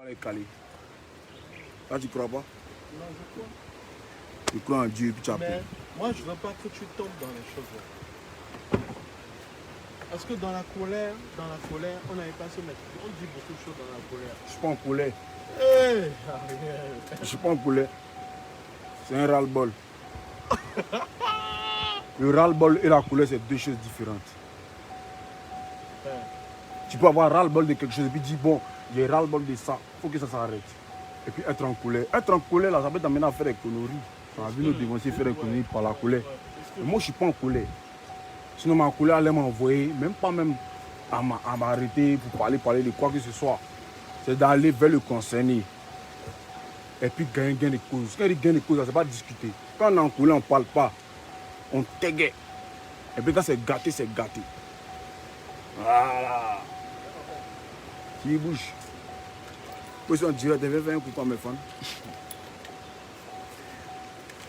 les caler. Là, tu crois pas? Non, je crois. Tu crois en Dieu et puis tu as peur. Mais moi, je veux pas que tu tombes dans les choses là. Parce que dans la colère, on n'avait pas à se mettre. On dit beaucoup de choses dans la colère. Je suis pas en colère. Hey, Je suis pas en colère. C'est un ras-le-bol. Le ras-le-bol et la colère, c'est deux choses différentes. ouais. Tu peux avoir ras-le-bol de quelque chose et puis dire, bon, j'ai ras-le-bol de ça, il faut que ça s'arrête. Et puis être en colère. Être en colère, là, ça peut t'amener à faire des conneries. On a vu nos dévanciers faire des conneries par la colère. Mais moi, je ne suis pas en colère. Sinon, ma colère allait m'envoyer, même pas même à m'arrêter pour parler de quoi que ce soit. C'est d'aller vers le concerné. Et puis gagner gain de cause. Quand il dit gain de cause, ce n'est pas discuter. Quand on est en colère, on ne parle pas. On t'égaye. Et puis quand c'est gâté, c'est gâté. Voilà. Qui bouge. Position directe, je vais faire un coup pour mes fans.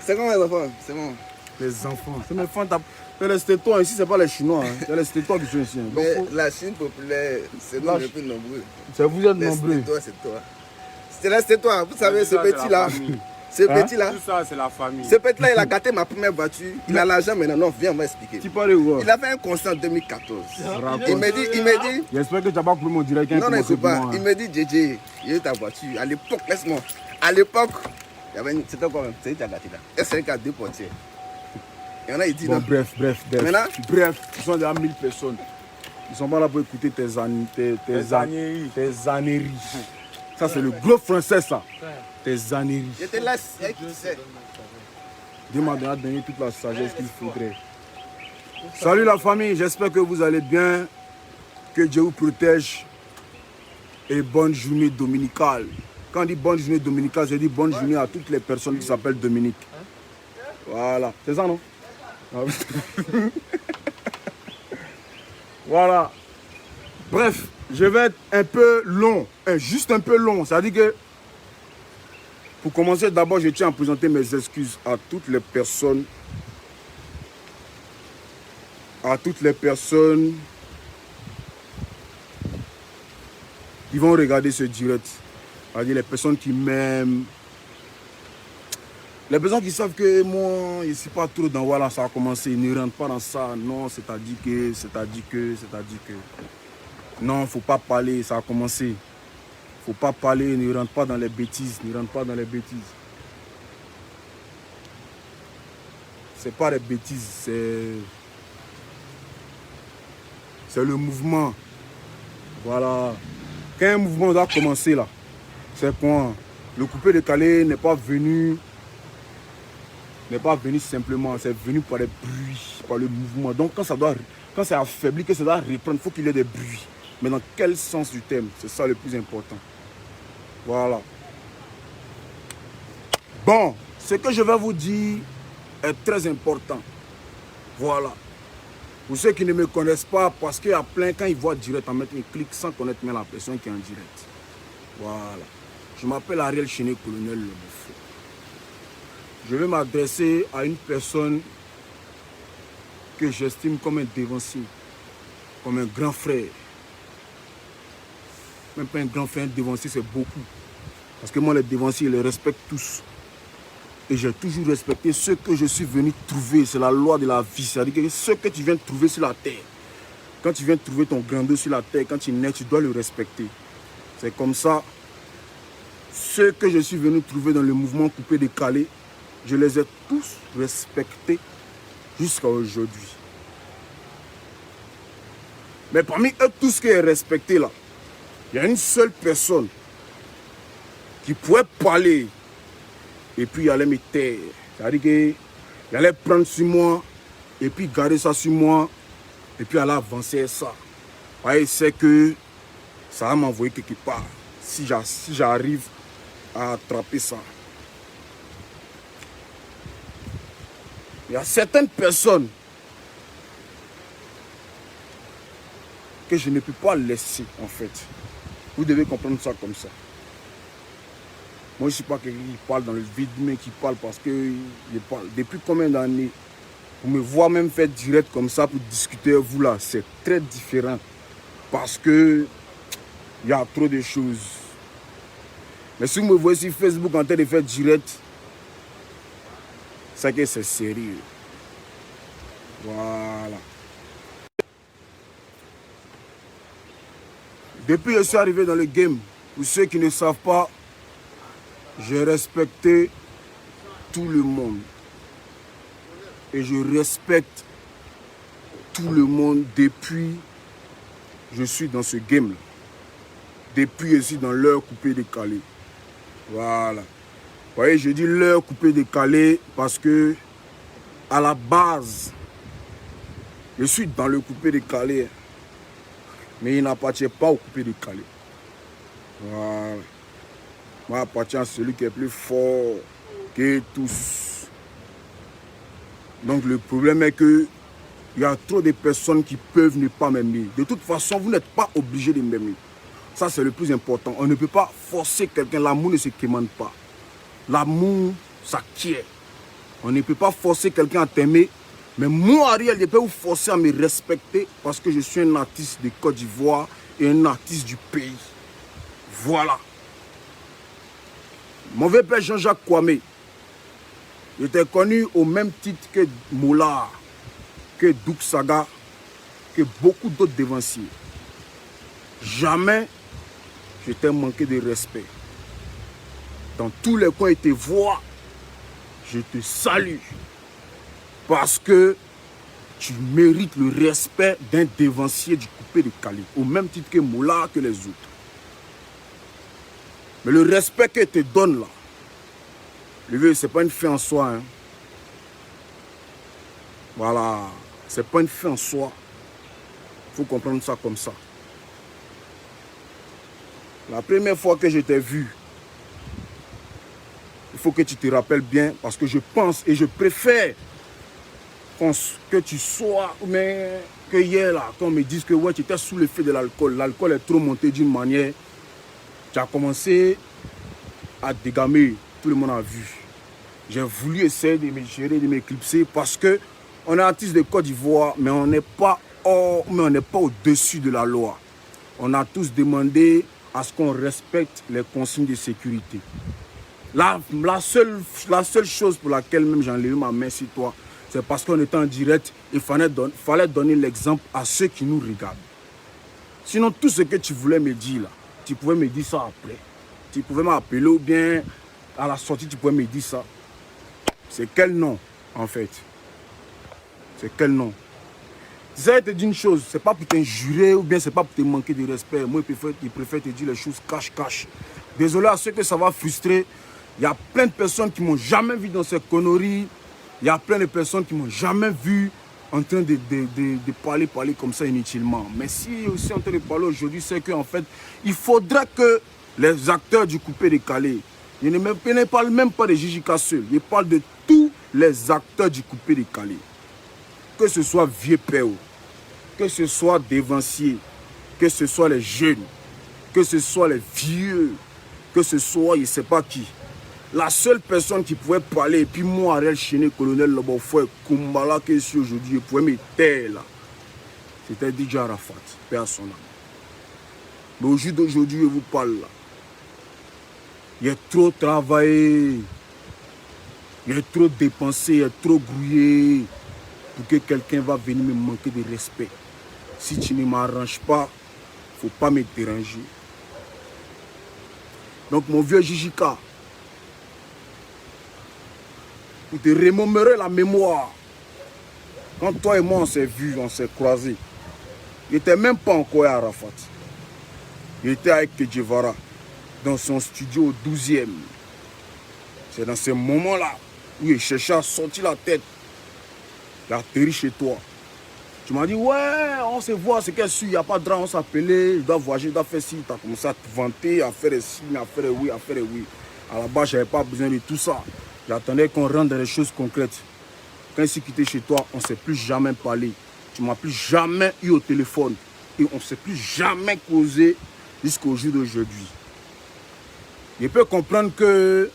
C'est comment les enfants? C'est bon. Les enfants. C'est mes fans. C'est les Stétois ici, ce n'est pas les Chinois. Hein. C'est les Stétois qui sont ici. Hein. Mais la Chine populaire, c'est nous les plus nombreux. C'est vous êtes Les nombreux. Stétois, c'est toi. C'est toi. Vous savez, ce petit-là. Ce petit-là. Tout ça, c'est la famille. Ce petit-là, il a gâté ma première voiture. Il a l'argent maintenant. Non, viens, on va expliquer. Tu parles de quoi? Il a fait un constat en 2014. Il m'a dit. J'espère que tu n'as pas coupé mon direct. Non, il ne pas. Il m'a dit, JJ, il a ta voiture. À l'époque, laisse-moi. À l'époque, c'était quoi même? C'est ta gâté là. S5 à deux portières. Il y en a, il dit bon, non. bref. Maintenant, ils sont déjà 1000 personnes. Ils ne sont pas là pour écouter tes âneries. Ça, c'est le gros français, ça. Tes âneries. je te laisse. Tu sais. Dieu m'a donné toute la sagesse qu'il faudrait. Salut la famille, j'espère que vous allez bien. Que Dieu vous protège. Et bonne journée dominicale. Quand on dit bonne journée dominicale, je dis bonne journée à toutes les personnes qui s'appellent Dominique. Voilà, c'est ça non? Voilà. Bref, je vais être un peu long, juste un peu long. C'est-à-dire que, pour commencer, d'abord, je tiens à présenter mes excuses à toutes les personnes. Qui vont regarder ce direct. C'est-à-dire les personnes qui m'aiment. Les personnes qui savent que moi, je ne suis pas trop dans voilà, ça a commencé, ils ne rentrent pas dans ça. Non, c'est-à-dire que. Non, il ne faut pas parler, ça a commencé. Il ne faut pas parler, ne rentre pas dans les bêtises, C'est pas des bêtises, c'est le mouvement. Voilà. Quand un mouvement doit commencer là, c'est quoi? Le coupé décalé n'est pas venu simplement, c'est venu par les bruits, par le mouvement. Donc quand c'est affaibli, que ça doit reprendre, il faut qu'il y ait des bruits. Mais dans quel sens du terme? C'est ça le plus important. Voilà. Bon, ce que je vais vous dire est très important. Voilà. Pour ceux qui ne me connaissent pas, parce qu'il y a plein, quand ils voient direct, en mettre un clic sans connaître même la personne qui est en direct. Voilà. Je m'appelle Ariel Chéné, colonel Le Bouffon. Je vais m'adresser à une personne que j'estime comme un dévancier, comme un grand frère. Même pas un grand frère, un dévancier, c'est beaucoup. Parce que moi, les dévanciers, je les respecte tous. Et j'ai toujours respecté ce que je suis venu trouver. C'est la loi de la vie. C'est-à-dire que ce que tu viens de trouver sur la terre, quand tu viens de trouver ton grandeur sur la terre, quand tu nais, tu dois le respecter. C'est comme ça. Ce que je suis venu trouver dans le mouvement coupé décalé, je les ai tous respectés jusqu'à aujourd'hui. Mais parmi eux, tous qui est respecté là, il y a une seule personne qui pourrait parler et puis il allait me taire. C'est-à-dire qu'il allait prendre sur moi et puis garder ça sur moi et puis aller avancer ça. Il sait que ça va m'envoyer quelque part si j'arrive à attraper ça. Il y a certaines personnes que je ne peux pas laisser en fait. Vous devez comprendre ça comme ça. Moi, je ne suis pas quelqu'un qui parle dans le vide, mais qui parle parce que je parle. Depuis combien d'années, pour me voir même faire direct comme ça pour discuter avec vous là, c'est très différent. Parce que il y a trop de choses. Mais si vous me voyez sur Facebook en train de faire direct, c'est que c'est sérieux. Voilà. Depuis que je suis arrivé dans le game, pour ceux qui ne savent pas, j'ai respecté tout le monde. Et je respecte tout le monde depuis que je suis dans ce game-là. Depuis que je suis dans l'heure coupée décalée. Voilà. Vous voyez, je dis l'heure coupée décalée parce que, à la base, je suis dans le coupé décalé. Mais il n'appartient pas au coupé décalé. Voilà. Moi, j'appartiens à celui qui est plus fort que tous. Donc, le problème est que il y a trop de personnes qui peuvent ne pas m'aimer. De toute façon, vous n'êtes pas obligé de m'aimer. Ça, c'est le plus important. On ne peut pas forcer quelqu'un. L'amour ne se commande pas. L'amour s'acquiert. On ne peut pas forcer quelqu'un à t'aimer. Mais moi, Ariel, je peux vous forcer à me respecter parce que je suis un artiste de Côte d'Ivoire et un artiste du pays. Voilà. Mon vieux père Jean-Jacques Kwame, il était connu au même titre que Moula, que Douk Saga, que beaucoup d'autres dévanciers. Jamais je t'ai manqué de respect. Dans tous les coins, je te vois, je te salue. Parce que tu mérites le respect d'un dévancier du coupé de Cali, au même titre que Moula, que les autres. Mais le respect que te donne là, le vieux, ce n'est pas une fin en soi. Hein. Voilà, ce n'est pas une fin en soi. Il faut comprendre ça comme ça. La première fois que je t'ai vu, il faut que tu te rappelles bien parce que je pense et je préfère que tu sois, mais que hier là, quand on me dise que ouais, tu étais sous l'effet de l'alcool, l'alcool est trop monté d'une manière, tu as commencé à dégamer, tout le monde a vu. J'ai voulu essayer de me gérer, de m'éclipser parce que on est artiste de Côte d'Ivoire, mais on n'est pas au-dessus de la loi. On a tous demandé à ce qu'on respecte les consignes de sécurité. La seule chose pour laquelle même j'ai enlevé ma main sur toi, c'est parce qu'on était en direct, il fallait donner l'exemple à ceux qui nous regardent. Sinon, tout ce que tu voulais me dire là, tu pouvais me dire ça après. Tu pouvais m'appeler ou bien à la sortie, tu pouvais me dire ça. C'est quel nom, en fait? C'est quel nom? Tu sais, je te dis une chose, c'est pas pour t'injurer ou bien c'est pas pour te manquer de respect. Moi, je préfère te dire les choses cache-cache. Désolé à ceux que ça va frustrer. Il y a plein de personnes qui m'ont jamais vu dans ces conneries. Il y a plein de personnes qui m'ont jamais vu en train de parler comme ça inutilement. Mais si aussi en train de parler aujourd'hui, c'est qu'en fait, il faudrait que les acteurs du coupé décalé, je ne parle même pas de Jijika seul, je parle de tous les acteurs du coupé décalé. Que ce soit vieux père, que ce soit dévancier, que ce soit les jeunes, que ce soit les vieux, que ce soit je ne sais pas qui. La seule personne qui pouvait parler, et puis moi, Ariel Chéné, colonel Lobofoué, Kumbala, qui est ici aujourd'hui, il pouvait me taire là. C'était DJ Arafat, paix à son âme. Mais au jour d'aujourd'hui, je vous parle là. Il a trop travaillé, il a trop dépensé, il a trop grouillé pour que quelqu'un va venir me manquer de respect. Si tu ne m'arranges pas, il ne faut pas me déranger. Donc mon vieux Jijika, pour te remémorer la mémoire, quand toi et moi on s'est vus, on s'est croisés, il n'était même pas encore à Arafat. Il était avec Kedjevara dans son studio au 12e. C'est dans ce moment-là où il cherchait à sortir la tête. Il a atterri chez toi. Tu m'as dit, ouais, on se voit, c'est qu'elle suit, il n'y a pas de drame, on s'appelait, il doit voyager, il doit faire ci. Tu as commencé à te vanter, à faire des signes, à faire des oui, à faire des oui. À la base, je n'avais pas besoin de tout ça. J'attendais qu'on rentre dans les choses concrètes. Quand il s'est quitté chez toi, on ne s'est plus jamais parlé. Tu ne m'as plus jamais eu au téléphone. Et on ne s'est plus jamais causé jusqu'au jour d'aujourd'hui. Je peux comprendre que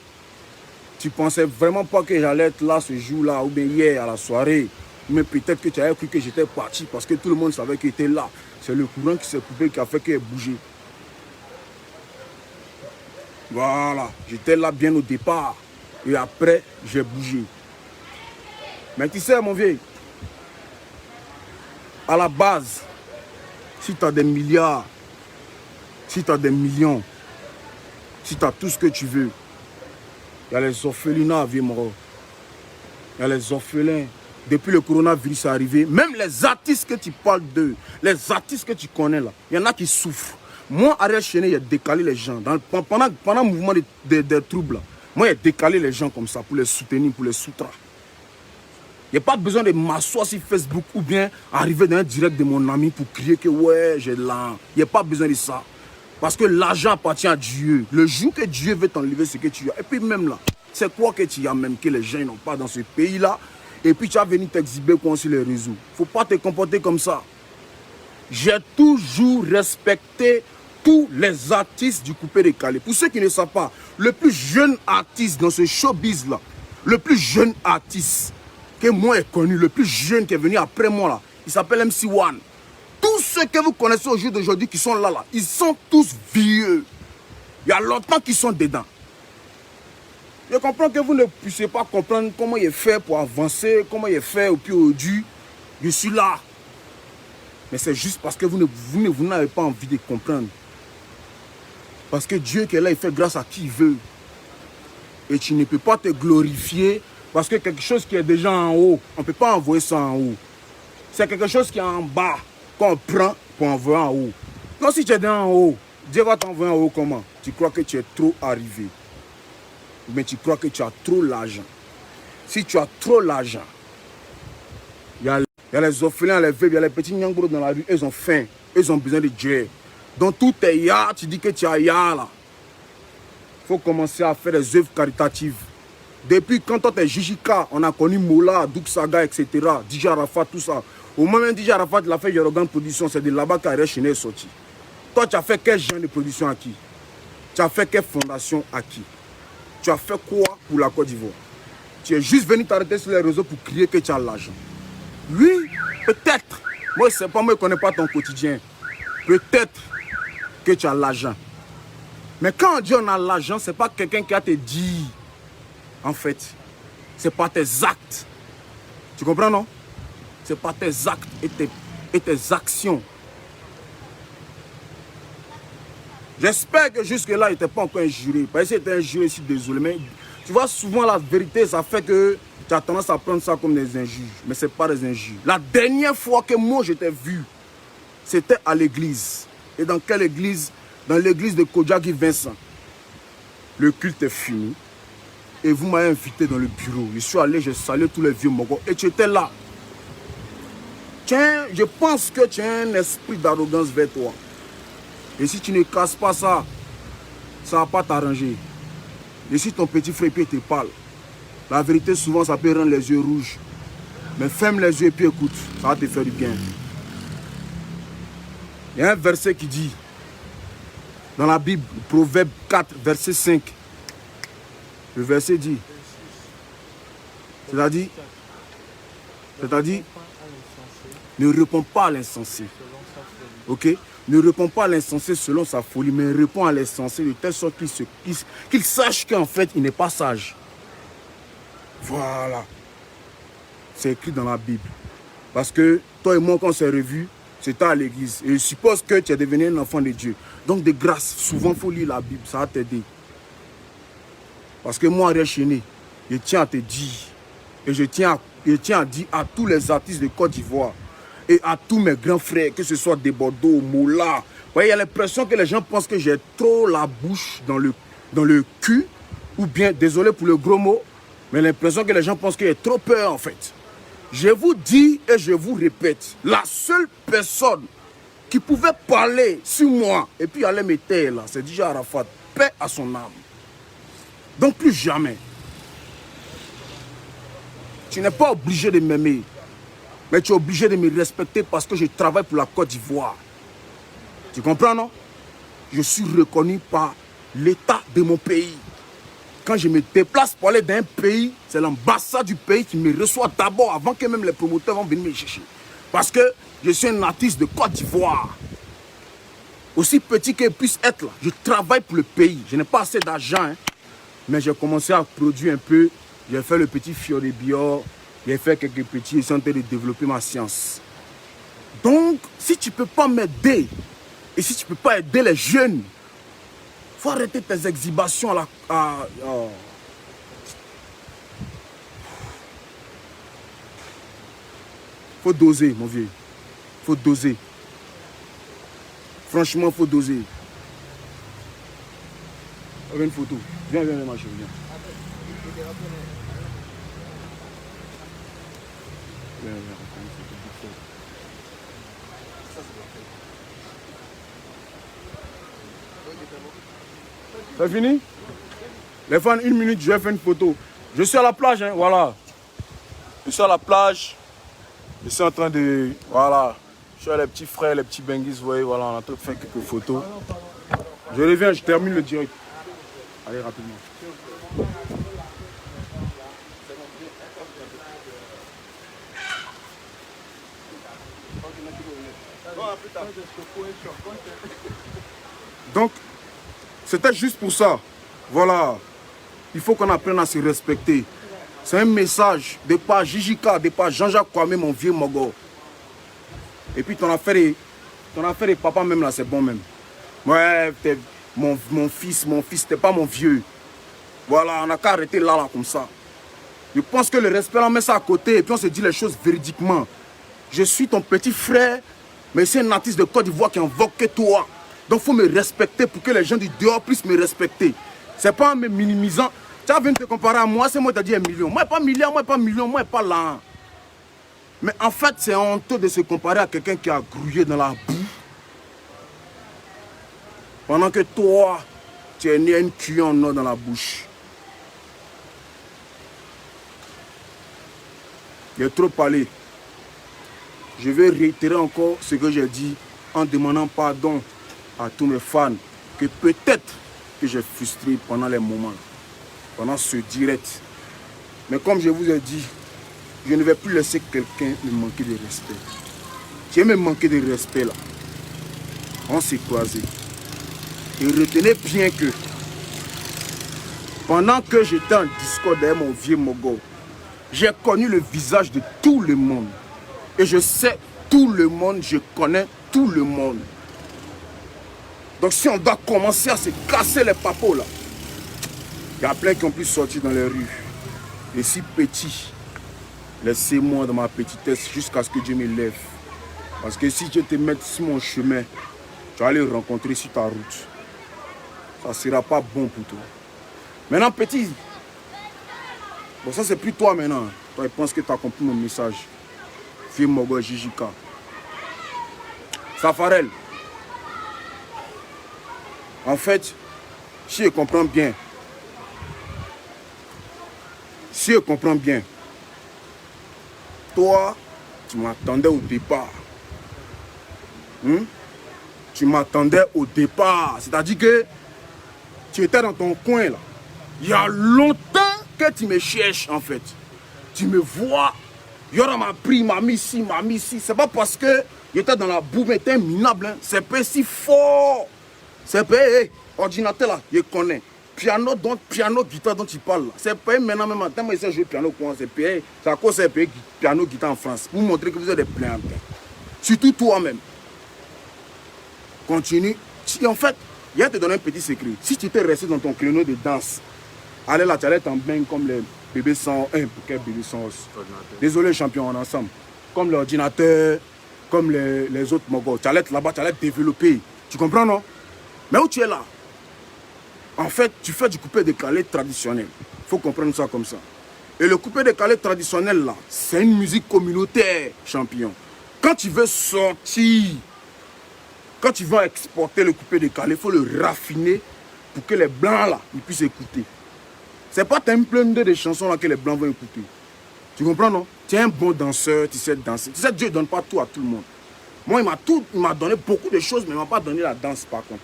tu ne pensais vraiment pas que j'allais être là ce jour-là ou bien hier à la soirée. Mais peut-être que tu avais cru que j'étais parti parce que tout le monde savait qu'il était là. C'est le courant qui s'est coupé qui a fait qu'il ait bougé. Voilà, j'étais là bien au départ. Et après, j'ai bougé. Mais tu sais, mon vieux, à la base, si tu as des milliards, si tu as des millions, si tu as tout ce que tu veux, il y a les orphelinats, vieux moro. Il y a les orphelins. Depuis le coronavirus est arrivé, même les artistes que tu parles d'eux, les artistes que tu connais là, il y en a qui souffrent. Moi, Ariel Chené, il a décalé les gens. Pendant le mouvement des troubles, là, moi, il a décalé les gens comme ça pour les soutenir, pour les soutenir. Il n'y a pas besoin de m'asseoir sur Facebook ou bien arriver dans un direct de mon ami pour crier que ouais, j'ai l'argent. Il n'y a pas besoin de ça. Parce que l'argent appartient à Dieu. Le jour que Dieu veut t'enlever ce que tu as. Et puis même là, c'est quoi que tu as même que les gens n'ont pas dans ce pays-là. Et puis tu vas venir t'exhiber sur les réseaux. Il ne faut pas te comporter comme ça. J'ai toujours respecté tous les artistes du coupé décalé. Pour ceux qui ne savent pas, le plus jeune artiste dans ce showbiz-là, le plus jeune artiste que moi j'ai connu, le plus jeune qui est venu après moi là, il s'appelle MC1. Tous ceux que vous connaissez au jour d'aujourd'hui qui sont là, ils sont tous vieux. Il y a longtemps qu'ils sont dedans. Je comprends que vous ne puissiez pas comprendre comment il est fait pour avancer, comment il est fait au pied au dû. Je suis là. Mais c'est juste parce que vous n'avez pas envie de comprendre. Parce que Dieu qui est là, il fait grâce à qui il veut. Et tu ne peux pas te glorifier parce que quelque chose qui est déjà en haut, on ne peut pas envoyer ça en haut. C'est quelque chose qui est en bas qu'on prend pour envoyer en haut. Non, si tu es en haut, Dieu va t'envoyer en haut comment? Tu crois que tu es trop arrivé. Mais tu crois que tu as trop l'argent. Si tu as trop l'argent, il y a les orphelins, les veuves, il y a les petits nyangros dans la rue, ils ont faim, ils ont besoin de Dieu. Donc tout est ya, tu dis que tu as ya là. Il faut commencer à faire des œuvres caritatives. Depuis quand tu es Jijika, on a connu Mola, Douk Saga, etc. DJ Arafat, tout ça. Au moment où DJ Arafat l'a fait Yorogan Production, c'est de là-bas qu'Ariel Chené est sorti. Toi, tu as fait quel genre de production à qui? Tu as fait quelle fondation à qui? Tu as fait quoi pour la Côte d'Ivoire? Tu es juste venu t'arrêter sur les réseaux pour crier que tu as l'argent. Oui, peut-être. Moi, je ne sais pas, moi, je ne connais pas ton quotidien. Peut-être que tu as l'argent. Mais quand on dit on a l'argent, ce n'est pas quelqu'un qui a te dit. En fait, ce n'est pas tes actes. Tu comprends, non? Ce n'est pas tes actes et tes actions. J'espère que jusque-là, il n'était pas encore injuré. Parce que c'était injuré, je suis désolé. Mais tu vois, souvent, la vérité, ça fait que tu as tendance à prendre ça comme des injures. Mais ce n'est pas des injures. La dernière fois que moi, je t'ai vu, c'était à l'église. Et dans quelle église? Dans l'église de Kodjaki Vincent. Le culte est fini. Et vous m'avez invité dans le bureau. Je suis allé, j'ai salué tous les vieux mogos. Et tu étais là. Tiens, je pense que tu as un esprit d'arrogance vers toi. Et si tu ne casses pas ça, ça ne va pas t'arranger. Et si ton petit frère te parle, la vérité souvent ça peut rendre les yeux rouges. Mais ferme les yeux et puis écoute, ça va te faire du bien. Il y a un verset qui dit, dans la Bible, Proverbe 4, verset 5. Le verset dit, c'est-à-dire, ne réponds pas à l'insensé. Ok? Ne réponds pas à l'insensé selon sa folie, mais réponds à l'insensé de telle sorte qu'il sache qu'en fait, il n'est pas sage. Voilà. C'est écrit dans la Bible. Parce que toi et moi, quand on s'est revus, c'était à l'église. Et je suppose que tu es devenu un enfant de Dieu. Donc, de grâce, souvent, il faut lire la Bible. Ça va t'aider. Parce que moi, Ariel Chené, je tiens à te dire, et je tiens à dire à tous les artistes de Côte d'Ivoire, et à tous mes grands frères, que ce soit des Bordeaux, Moula. Vous voyez, il y a l'impression que les gens pensent que j'ai trop la bouche dans le cul, ou bien, désolé pour le gros mot, mais l'impression que les gens pensent que j'ai trop peur en fait. Je vous dis et je vous répète, la seule personne qui pouvait parler sur moi et puis aller me taire là, c'est DJ Arafat, paix à son âme. Donc plus jamais. Tu n'es pas obligé de m'aimer. Mais tu es obligé de me respecter parce que je travaille pour la Côte d'Ivoire. Tu comprends, non? Je suis reconnu par l'État de mon pays. Quand je me déplace pour aller dans un pays, c'est l'ambassade du pays qui me reçoit d'abord avant que même les promoteurs vont venir me chercher. Parce que je suis un artiste de Côte d'Ivoire. Aussi petit qu'il puisse être là, je travaille pour le pays. Je n'ai pas assez d'argent, hein, mais j'ai commencé à produire un peu. J'ai fait le petit Fiori Bio, j'ai fait quelques petits, je suis en train de développer ma science. Donc, si tu ne peux pas m'aider, et si tu ne peux pas aider les jeunes, il faut arrêter tes exhibations à la... Faut doser, mon vieux. Faut doser. Franchement, faut doser. Regarde une photo. Viens, ma chérie, viens. Viens, une photo. C'est fini? Les fans, 1 minute, je vais faire une photo. Je suis à la plage, hein, voilà. Je suis à la plage. Je suis en train de... Voilà. Je suis avec les petits frères, les petits benguis, vous voyez, voilà, on est en train de faire quelques photos. Je reviens, je termine le direct. Allez, rapidement. Donc, c'était juste pour ça. Voilà. Il faut qu'on apprenne à se respecter. C'est un message de par Jijika, de par Jean-Jacques Kwame, mon vieux Mogo. Et puis ton affaire et papa même là, c'est bon même. Ouais, mon fils, t'es pas mon vieux. Voilà, on n'a qu'à arrêter là comme ça. Je pense que le respect, on met ça à côté et puis on se dit les choses véridiquement. Je suis ton petit frère, mais c'est un artiste de Côte d'Ivoire qui invoque que toi. Donc il faut me respecter pour que les gens du dehors puissent me respecter. C'est pas en me minimisant. Tu as venu te comparer à moi, c'est moi qui t'ai dit 1 million. Moi, pas milliard, moi, pas million, moi, pas là. Mais en fait, c'est honteux de se comparer à quelqu'un qui a grouillé dans la boue. Pendant que toi, tu es né à une cuillère en or dans la bouche. J'ai trop parlé. Je vais réitérer encore ce que j'ai dit en demandant pardon à tous mes fans que peut-être que j'ai frustré pendant les moments, pendant ce direct. Mais comme je vous ai dit, je ne vais plus laisser quelqu'un me manquer de respect. Tu veux me manquer de respect là. On s'est croisés. Et retenez bien que pendant que j'étais en Discord derrière mon vieux Mogo, j'ai connu le visage de tout le monde. Et je sais tout le monde, je connais tout le monde. Donc si on doit commencer à se casser les papos là, il y a plein qui ont pu sortir dans les rues. Et si petit, laissez-moi dans ma petitesse jusqu'à ce que Dieu me lève. Parce que si Dieu te met sur mon chemin, tu vas aller rencontrer sur ta route. Ça ne sera pas bon pour toi. Maintenant petit, bon ça c'est plus toi maintenant. Toi, je pense que tu as compris mon message. Vieux Mogo Jijika. Safarel. En fait, si je comprends bien, toi, tu m'attendais au départ. Tu m'attendais au départ. C'est-à-dire que tu étais dans ton coin là. Il y a longtemps que tu me cherches en fait. Tu me vois. Yora m'a pris, m'a mis ici. C'est pas parce que j'étais dans la boue, mais t'es minable. Hein. C'est pas si fort. C'est pas ordinateur là, je connais. Piano, guitare dont tu parles là. C'est pas maintenant même. Tant que je joue piano, c'est payé. C'est à cause c'est piano, guitare en France. Pour montrer que vous êtes des plaignants. Surtout toi-même. Continue. En fait, il y a te donner un petit secret. Si tu t'es resté dans ton créneau de danse, allez là, tu allais t'en baigner comme les bébés sans un. Pour quel bébé sans os? Désolé, champion, on est ensemble. Comme l'ordinateur, comme les autres mogos. Tu allais être là-bas, tu allais te développer. Tu comprends, non? Mais où tu es là? En fait, tu fais du coupé décalé traditionnel. Il faut comprendre ça comme ça. Et le coupé décalé traditionnel, là, c'est une musique communautaire, champion. Quand tu veux sortir, quand tu veux exporter le coupé décalé, il faut le raffiner pour que les blancs, là, ils puissent écouter. C'est pas un plein de chansons là que les blancs vont écouter. Tu comprends, non? Tu es un bon danseur, tu sais danser. Tu sais, Dieu ne donne pas tout à tout le monde. Moi, il m'a donné beaucoup de choses, mais il ne m'a pas donné la danse, par contre.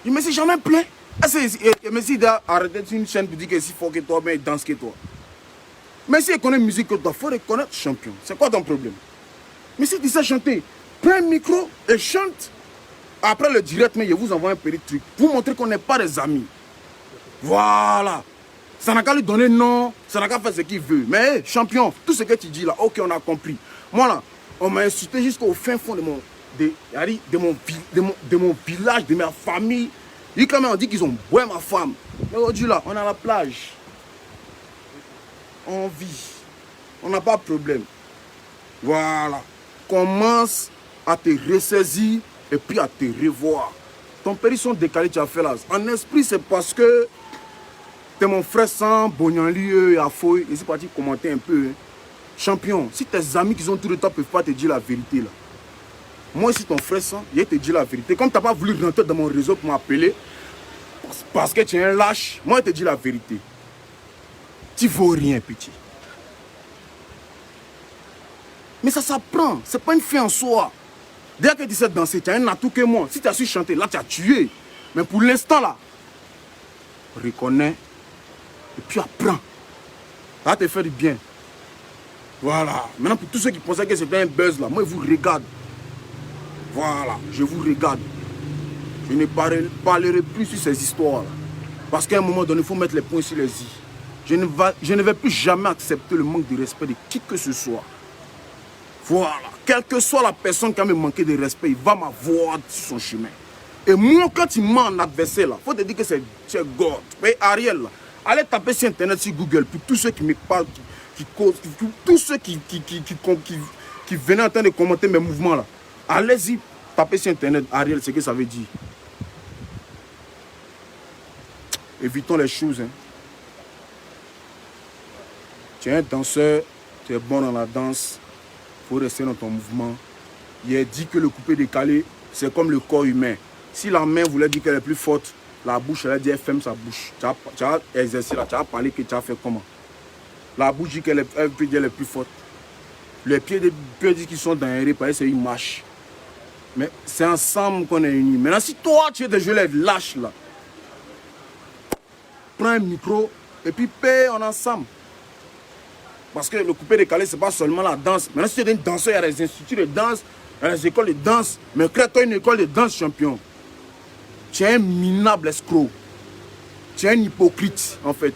Je me suis jamais plaint. Je me suis dit, arrêtez une chaîne pour dire que c'est fort que toi, mais il danse que toi. Mais si il connaît musique que toi, il faut reconnaître champion. C'est quoi ton problème? Mais si tu sais chanter, prends un micro et chante. Après le direct, mais je vous envoie un petit truc. Pour montrer qu'on n'est pas des amis. Voilà. Ça n'a qu'à lui donner non, ça n'a qu'à faire ce qu'il veut. Mais hey, champion, tout ce que tu dis là, ok, on a compris. Moi là, on m'a insulté jusqu'au fin fond de mon village, de ma famille. Et quand même, on dit qu'ils ont boué ma femme. Mais aujourd'hui là, on est à la plage. On vit. On n'a pas de problème. Voilà. Commence à te ressaisir et puis à te revoir. Ton père, ils sont décalés, tu as fait là. En esprit, c'est parce que t'es mon frère sans Bonyanli et Afoy. Ils sont partis commenter un peu. Hein. Champion, si tes amis qui sont tout le temps ne peuvent pas te dire la vérité là. Moi, si ton frère sans, il te dit la vérité. Comme tu n'as pas voulu rentrer dans mon réseau pour m'appeler, parce que tu es un lâche, moi, je te dis la vérité. Tu vaux rien, petit. Mais ça s'apprend. Ce n'est pas une fin en soi. Dès que tu sais danser, tu as un atout que moi. Si tu as su chanter, là, tu as tué. Mais pour l'instant, là, reconnais et puis apprends. Ça va te faire du bien. Voilà. Maintenant, pour tous ceux qui pensaient que c'était un buzz, là, moi, je vous regarde. Voilà, je vous regarde. Je ne parlerai plus sur ces histoires-là. Parce qu'à un moment donné, il faut mettre les points sur les i. Je ne vais plus jamais accepter le manque de respect de qui que ce soit. Voilà. Quelle que soit la personne qui a me manqué de respect, il va m'avoir sur son chemin. Et moi, quand il m'a en adversaire, il faut te dire que c'est God. Mais Ariel, là, allez taper sur Internet, sur Google, pour tous ceux qui me parlent, tous ceux qui venaient en train de commenter mes mouvements là. Allez-y, tapez sur Internet, Ariel, c'est ce que ça veut dire. Évitons les choses. Hein. Tu es un danseur, tu es bon dans la danse, il faut rester dans ton mouvement. Il est dit que le coupé décalé, c'est comme le corps humain. Si la main voulait dire qu'elle est plus forte, la bouche, elle a dit, elle ferme sa bouche. Tu as exercé là, tu as parlé que tu as fait comment? La bouche dit qu'elle peut dire qu'elle est plus forte. Les pieds disent qu'ils sont dans un repas, c'est une marche. Mais c'est ensemble qu'on est unis. Maintenant, si toi, tu es des gelés lâches là, prends un micro et puis paie en ensemble. Parce que le coupé décalé, ce n'est pas seulement la danse. Maintenant, si tu es un danseur, il y a des instituts de danse, il y a des écoles de danse. Mais crée-toi une école de danse, champion. Tu es un minable escroc. Tu es un hypocrite, en fait.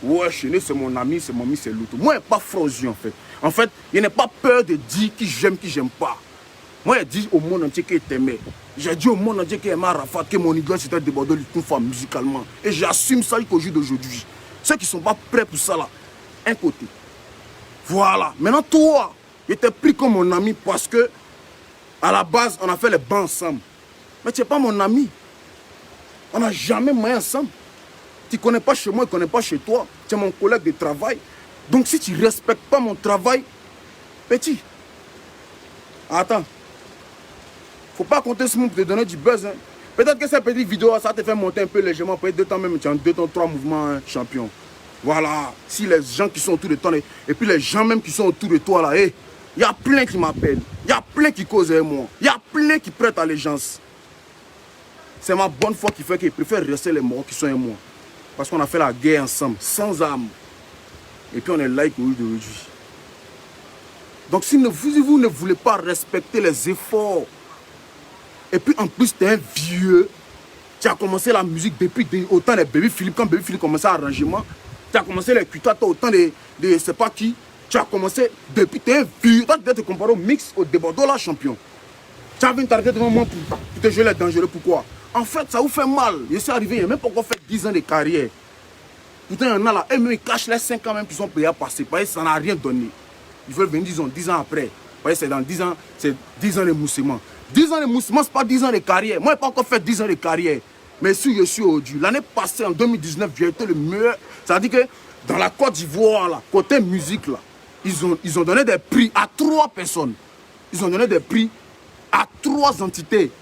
Ouais, Chéné, c'est mon ami, c'est mon ami, c'est l'autre. Moi, je n'ai pas frosé, en fait. En fait, je n'ai pas peur de dire qui j'aime pas. Moi, je dis au monde entier qu'il t'aimait. J'ai dit au monde entier qu'il aimait Arafat, que mon idole c'était débordé une fois musicalement. Et j'assume ça jusqu'au jour d'aujourd'hui. Ceux qui ne sont pas prêts pour ça, là, un côté. Voilà. Maintenant, toi, je t'ai pris comme mon ami parce que, à la base, on a fait les bancs ensemble. Mais tu n'es pas mon ami. On n'a jamais moyen ensemble. Tu ne connais pas chez moi, tu ne connais pas chez toi. Tu es mon collègue de travail. Donc, si tu ne respectes pas mon travail, petit, attends. Faut pas compter sur moi pour te donner du buzz. Hein. Peut-être que cette petite vidéo, ça te fait monter un peu légèrement. Peut-être 2 temps même, tu as 2 temps, 3 mouvements, hein, champion. Voilà. Si les gens qui sont autour de toi, et puis les gens même qui sont autour de toi, là, il y a plein qui m'appellent. Il y a plein qui causent avec moi. Il y a plein qui prêtent allégeance. C'est ma bonne foi qui fait qu'ils préfèrent rester les morts qui sont avec moi. Parce qu'on a fait la guerre ensemble, sans armes. Et puis on est là aujourd'hui. Donc si vous ne voulez pas respecter les efforts, et puis en plus tu es un vieux, tu as commencé la musique depuis autant de Baby Philippe, quand Baby Philippe commençait l'arrangement, tu as commencé les Kutata autant de je sais pas qui, tu as commencé depuis, tu es un vieux, toi tu dois te comparer au mix, au débordeur là champion. Tu as vu t'arrêter devant moi pour te jouer les dangereux, pourquoi? En fait ça vous fait mal, je suis arrivé, il n'y a même pas encore fait 10 ans de carrière. Pourtant il y en a là, et même ils cachent les 5 ans même qui sont payés à passer, parce que ça n'a rien donné. Ils veulent venir 10 ans après. C'est dans 10 ans, c'est 10 ans de moussement. 10 ans de moussement, ce n'est pas 10 ans de carrière. Moi, je n'ai pas encore fait 10 ans de carrière. Mais si je suis aujourd'hui, l'année passée, en 2019, j'ai été le meilleur. Ça veut dire que dans la Côte d'Ivoire, là, côté musique, là, ils ont donné des prix à 3 personnes. Ils ont donné des prix à 3 entités.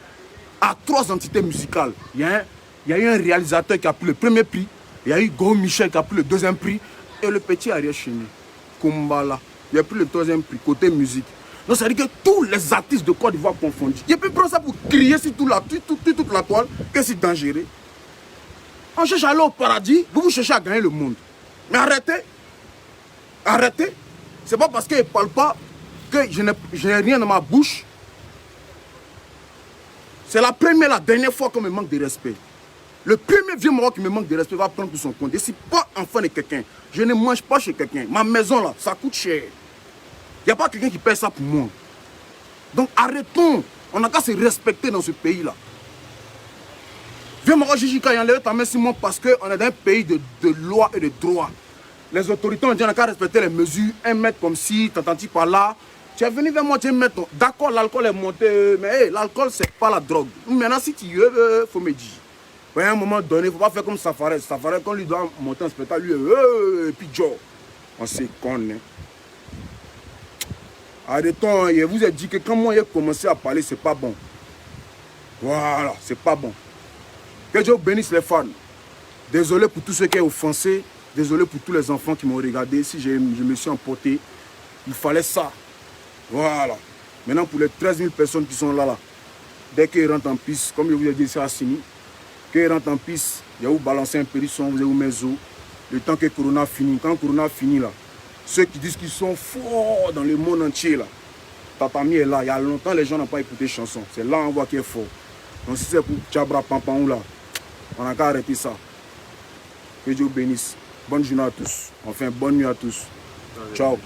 À 3 entités musicales. Il y a eu un réalisateur qui a pris le premier prix. Il y a eu Go Michel qui a pris le 2e prix. Et le petit Ariel Chéné, Kumbala. Il a pris le 3e prix, côté musique. Donc ça veut dire que tous les artistes de Côte d'Ivoire confondus. Il n'y a plus prendre ça pour crier sur toute la toile, que c'est dangereux. On cherche à aller au paradis, vous cherchez à gagner le monde. Mais arrêtez. Arrêtez. C'est pas parce qu'il ne parle pas que je n'ai rien dans ma bouche. C'est la première, la dernière fois qu'on me manque de respect. Le premier vieux Maroc qui me manque de respect va prendre tout son compte. Je ne suis pas enfant de quelqu'un. Je ne mange pas chez quelqu'un. Ma maison là, ça coûte cher. Il n'y a pas quelqu'un qui paye ça pour moi. Donc arrêtons. On n'a qu'à se respecter dans ce pays-là. Vieux Maroc Jijika, il enlève ta main sur moi parce qu'on est dans un pays de loi et de droit. Les autorités ont dit qu'on n'a qu'à respecter les mesures. 1 mètre comme ci, t'entends-tu par là. Tu es venu vers moi, tu es mètre. D'accord, l'alcool est monté, mais hey, l'alcool, c'est pas la drogue. Maintenant, si tu veux, il faut me dire. À un moment donné, il ne faut pas faire comme Safarès. Safarès, quand lui doit monter un spectacle, lui, et puis Joe. On s'est connaît. Arrêtons, je vous ai dit que quand moi j'ai commencé à parler, c'est pas bon. Voilà, c'est pas bon. Que Dieu bénisse les fans. Désolé pour tous ceux qui ont offensé. Désolé pour tous les enfants qui m'ont regardé. Si je me suis emporté, il fallait ça. Voilà. Maintenant, pour les 13 000 personnes qui sont là, dès qu'ils rentrent en piste, comme je vous ai dit, c'est Assini. Quand ils rentrent en piste, il y a où balancer un périsson, vous avez où mes os. Le temps que Corona finit. Quand Corona finit là, ceux qui disent qu'ils sont forts dans le monde entier là, Tatami est là. Il y a longtemps, les gens n'ont pas écouté chanson. C'est là on voit qu'il est fort. Donc si c'est pour Tchabra Pampaou là, on n'a qu'à arrêter ça. Que Dieu bénisse. Bonne journée à tous. Enfin, bonne nuit à tous. Ciao.